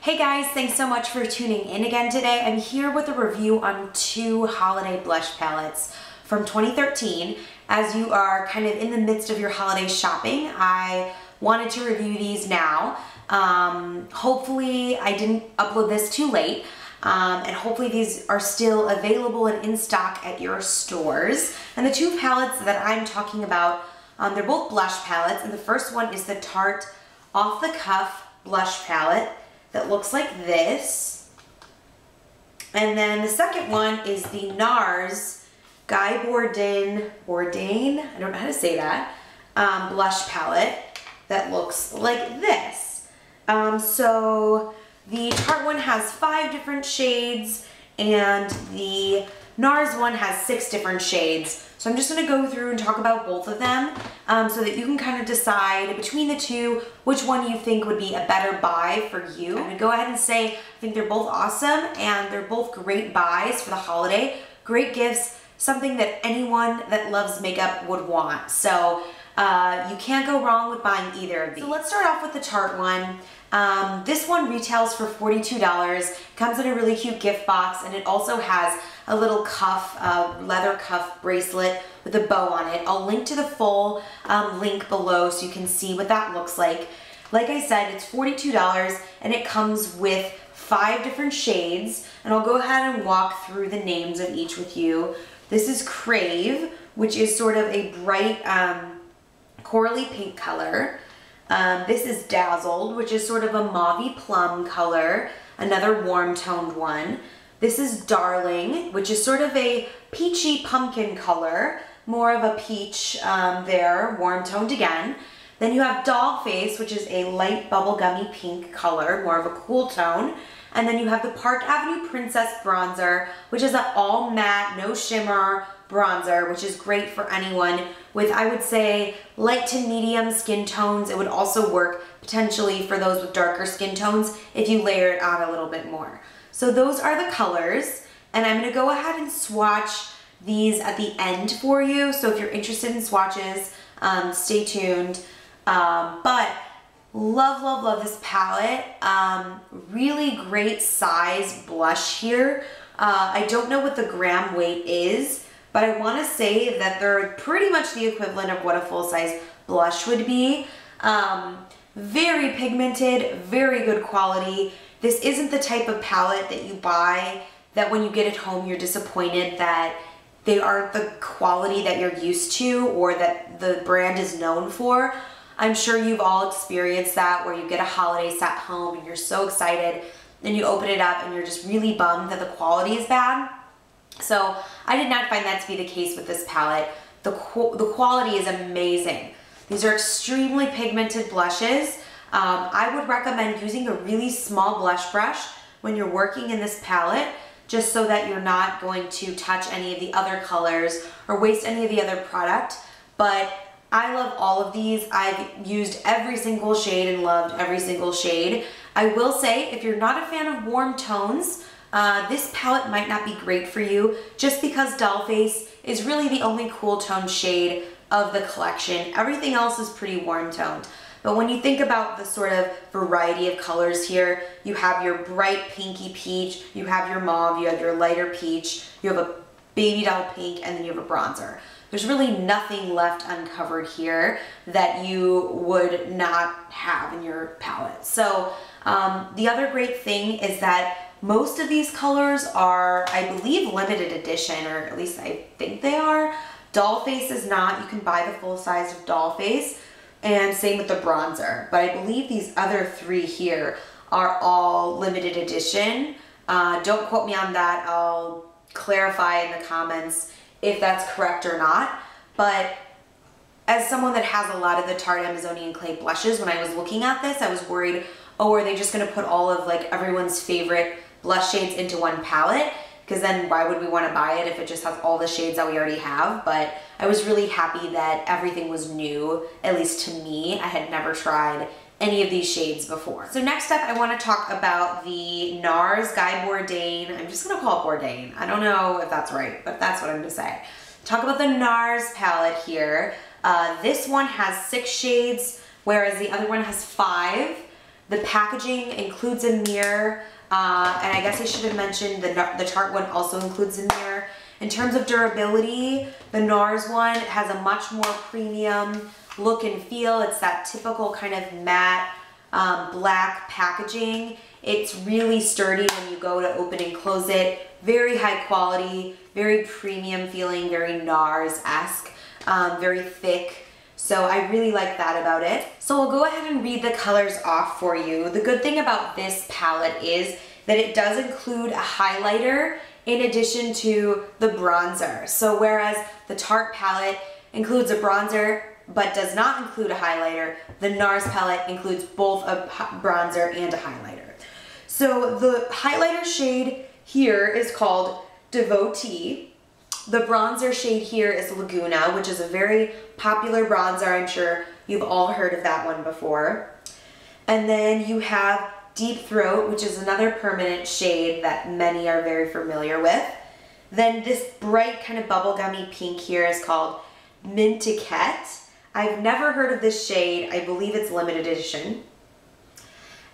Hey guys, thanks so much for tuning in again today. I'm here with a review on two holiday blush palettes from 2013. As you are kind of in the midst of your holiday shopping, I wanted to review these now. Hopefully I didn't upload this too late, and hopefully these are still available and in stock at your stores. And the two palettes that I'm talking about, they're both blush palettes, and the first one is the Tarte Off the Cuff blush palette that looks like this. And then the second one is the Nars Guy Bourdain, I don't know how to say that, blush palette that looks like this. So the Tarte one has 5 different shades and the Nars one has 6 different shades. So I'm just gonna go through and talk about both of them so that you can kind of decide between the two which one you think would be a better buy for you. I'm gonna go ahead and say I think they're both awesome and they're both great buys for the holiday. Great gifts, something that anyone that loves makeup would want. So you can't go wrong with buying either of these. So let's start off with the Tarte one. This one retails for $42, comes in a really cute gift box, and it also has a little cuff, leather cuff bracelet with a bow on it. I'll link to the full link below so you can see what that looks like. Like I said, it's $42 and it comes with 5 different shades, and I'll go ahead and walk through the names of each with you. This is Crave, which is sort of a bright corally pink color. This is Dazzled, which is sort of a mauvey plum color, another warm toned one. This is Darling, which is sort of a peachy pumpkin color, more of a peach there, warm toned again. Then you have Dollface, which is a light bubblegummy pink color, more of a cool tone. And then you have the Park Avenue Princess Bronzer, which is an all matte, no shimmer bronzer, which is great for anyone with, I would say, light to medium skin tones. It would also work potentially for those with darker skin tones if you layer it on a little bit more. So those are the colors, and I'm gonna go ahead and swatch these at the end for you. So if you're interested in swatches, stay tuned. But love, love, love this palette. Really great size blush here. I don't know what the gram weight is, but I want to say that they're pretty much the equivalent of what a full-size blush would be. Very pigmented, very good quality. This isn't the type of palette that you buy that when you get it home you're disappointed that they aren't the quality that you're used to or that the brand is known for. I'm sure you've all experienced that, where you get a holiday set home and you're so excited and you open it up and you're just really bummed that the quality is bad. So I did not find that to be the case with this palette. The quality is amazing. These are extremely pigmented blushes. I would recommend using a really small blush brush when you're working in this palette, just so that you're not going to touch any of the other colors or waste any of the other product. But I love all of these. I've used every single shade and loved every single shade. I will say, if you're not a fan of warm tones, this palette might not be great for you, just because Dollface is really the only cool tone shade of the collection. Everything else is pretty warm toned. But when you think about the sort of variety of colors here, you have your bright pinky peach, you have your mauve, you have your lighter peach, you have a baby doll pink, and then you have a bronzer. There's really nothing left uncovered here that you would not have in your palette. So the other great thing is that most of these colors are, I believe, limited edition, or at least I think they are. Dollface is not. You can buy the full size of Dollface, and same with the bronzer. But I believe these other 3 here are all limited edition. Don't quote me on that. I'll clarify in the comments if that's correct or not. But as someone that has a lot of the Tarte Amazonian Clay blushes, when I was looking at this, I was worried, oh, are they just gonna put all of like everyone's favorite blush shades into one palette? Because then why would we want to buy it if it just has all the shades that we already have? But I was really happy that everything was new, at least to me. I had never tried any of these shades before. So next up, I want to talk about the Nars Guy Bourdain. I'm just going to call it Bourdain. I don't know if that's right, but that's what I'm going to say. Talk about the Nars palette here. This one has 6 shades, whereas the other one has 5. The packaging includes a mirror, and I guess I should have mentioned the Tarte one also includes a mirror. In terms of durability, the Nars one has a much more premium look and feel. It's that typical kind of matte black packaging. It's really sturdy when you go to open and close it. Very high quality, very premium feeling, very Nars-esque, very thick. So I really like that about it. So we'll go ahead and read the colors off for you. The good thing about this palette is that it does include a highlighter in addition to the bronzer. So whereas the Tarte palette includes a bronzer but does not include a highlighter, the Nars palette includes both a bronzer and a highlighter. So the highlighter shade here is called Devotee. The bronzer shade here is Laguna, which is a very popular bronzer. I'm sure you've all heard of that one before. And then you have Deep Throat, which is another permanent shade that many are very familiar with. Then this bright kind of bubblegummy pink here is called Mintiquette. I've never heard of this shade. I believe it's limited edition.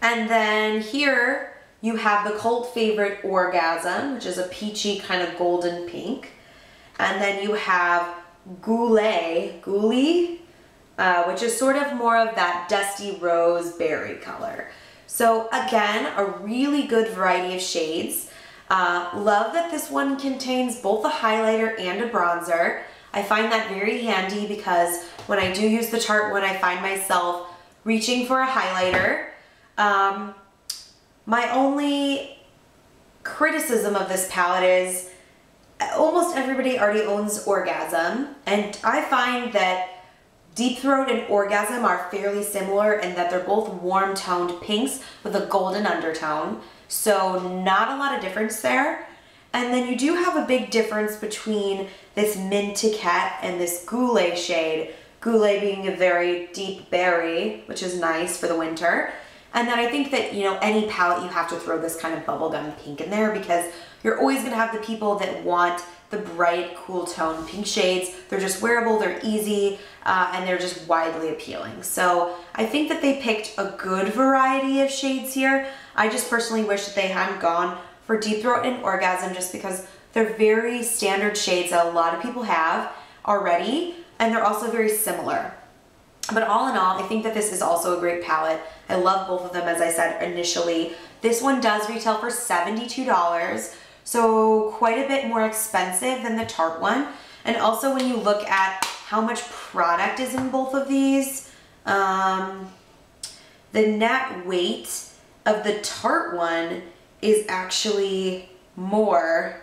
And then here you have the cult favorite Orgasm, which is a peachy kind of golden pink. And then you have Goulet, which is sort of more of that dusty rose berry color. So again, a really good variety of shades. Love that this one contains both a highlighter and a bronzer. I find that very handy because when I do use the Tarte one, I find myself reaching for a highlighter. My only criticism of this palette is almost everybody already owns Orgasm, and I find that Deep Throat and Orgasm are fairly similar in that they're both warm toned pinks with a golden undertone, so not a lot of difference there. And then you do have a big difference between this Mintiquette and this Goulet shade, Goulet being a very deep berry, which is nice for the winter. And then I think that, you know, any palette you have to throw this kind of bubblegum pink in there because you're always going to have the people that want the bright, cool tone pink shades. They're just wearable, they're easy, and they're just widely appealing. So I think that they picked a good variety of shades here. I just personally wish that they hadn't gone for Deep Throat and Orgasm just because they're very standard shades that a lot of people have already, and they're also very similar. But all in all, I think that this is also a great palette. I love both of them, as I said initially. This one does retail for $72, so quite a bit more expensive than the Tarte one. And also when you look at how much product is in both of these, the net weight of the Tarte one is actually more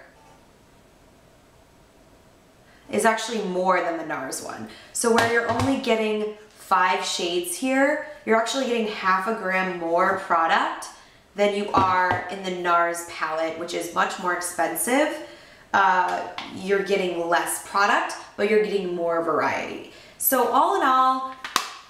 than the Nars one. So where you're only getting 5 shades here, you're actually getting half a gram more product than you are in the Nars palette, which is much more expensive. You're getting less product, but you're getting more variety. So all in all,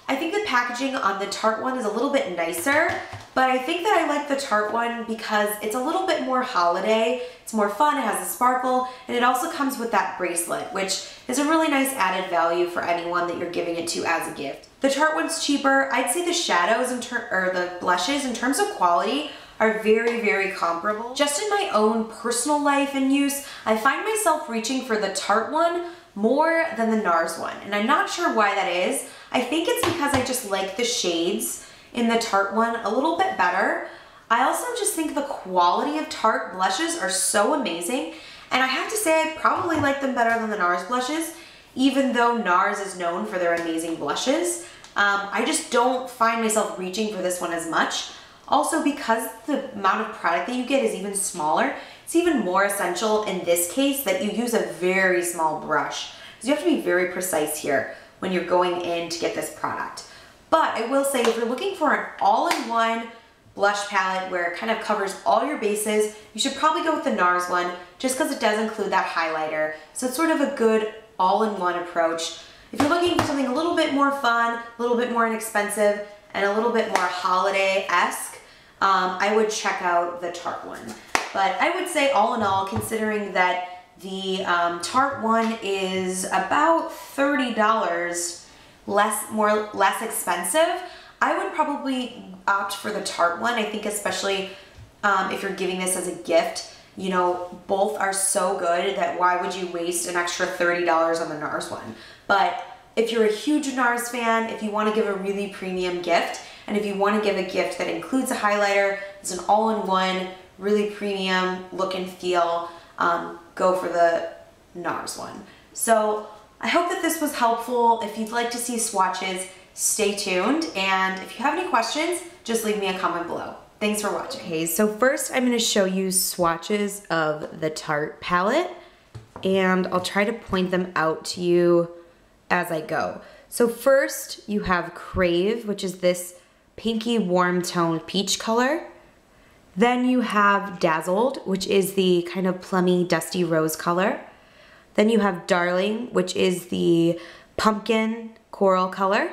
I think the packaging on the Tarte one is a little bit nicer, but I think that I like the Tarte one because it's a little bit more holiday. It's more fun, it has a sparkle, and it also comes with that bracelet, which is a really nice added value for anyone that you're giving it to as a gift. The Tarte one's cheaper. I'd say the shadows or the blushes in terms of quality are very, very comparable. Just in my own personal life and use, I find myself reaching for the Tarte one more than the Nars one, and I'm not sure why that is. I think it's because I just like the shades in the Tarte one a little bit better. I also just think the quality of Tarte blushes are so amazing, and I have to say I probably like them better than the Nars blushes, even though Nars is known for their amazing blushes. I just don't find myself reaching for this one as much. Also, because the amount of product that you get is even smaller, it's even more essential in this case that you use a very small brush. So you have to be very precise here when you're going in to get this product. But I will say, if you're looking for an all-in-one blush palette where it kind of covers all your bases, you should probably go with the Nars one just because it does include that highlighter. So it's sort of a good all-in-one approach. If you're looking for something a little bit more fun, a little bit more inexpensive, and a little bit more holiday-esque, I would check out the Tarte one. But I would say all in all, considering that the Tarte one is about $30 less expensive, I would probably opt for the Tarte one. I think especially if you're giving this as a gift, you know, both are so good that why would you waste an extra $30 on the Nars one? But if you're a huge Nars fan, if you want to give a really premium gift, and if you want to give a gift that includes a highlighter, it's an all-in-one, really premium look and feel, go for the Nars one. So I hope that this was helpful. If you'd like to see swatches, stay tuned. And if you have any questions, just leave me a comment below. Thanks for watching. Okay, so first I'm going to show you swatches of the Tarte palette, and I'll try to point them out to you as I go. So first you have Crave, which is this pinky warm tone peach color. Then you have Dazzled, which is the kind of plummy dusty rose color. Then you have Darling, which is the pumpkin coral color.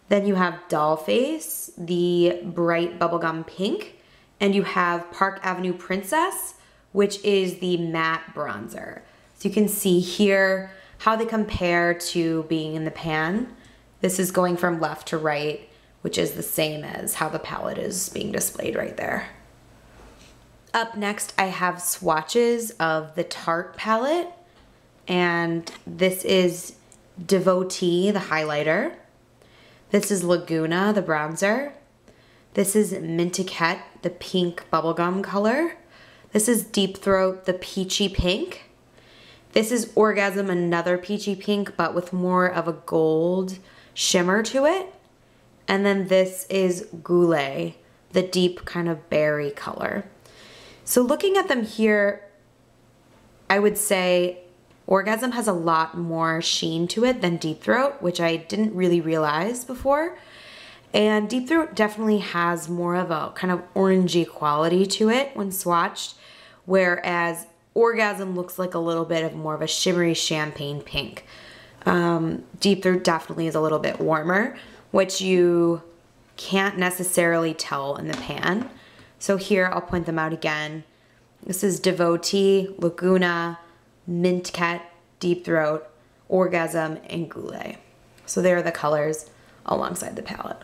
Then you have Dollface, the bright bubblegum pink. And you have Park Avenue Princess, which is the matte bronzer. So you can see here how they compare to being in the pan. This is going from left to right, which is the same as how the palette is being displayed right there. Up next, I have swatches of the Tarte palette, and this is Devotee, the highlighter. This is Laguna, the bronzer. This is Mintiquette, the pink bubblegum color. This is Deep Throat, the peachy pink. This is Orgasm, another peachy pink, but with more of a gold shimmer to it. And then this is Goulet, the deep kind of berry color. So looking at them here, I would say Orgasm has a lot more sheen to it than Deep Throat, which I didn't really realize before. And Deep Throat definitely has more of a kind of orangey quality to it when swatched, whereas Orgasm looks like a little bit of more of a shimmery champagne pink. Deep Throat definitely is a little bit warmer, which you can't necessarily tell in the pan. So here I'll point them out again. This is Devotee, Laguna, Mintiquette, Deep Throat, Orgasm, and Goulet. So there are the colors alongside the palette.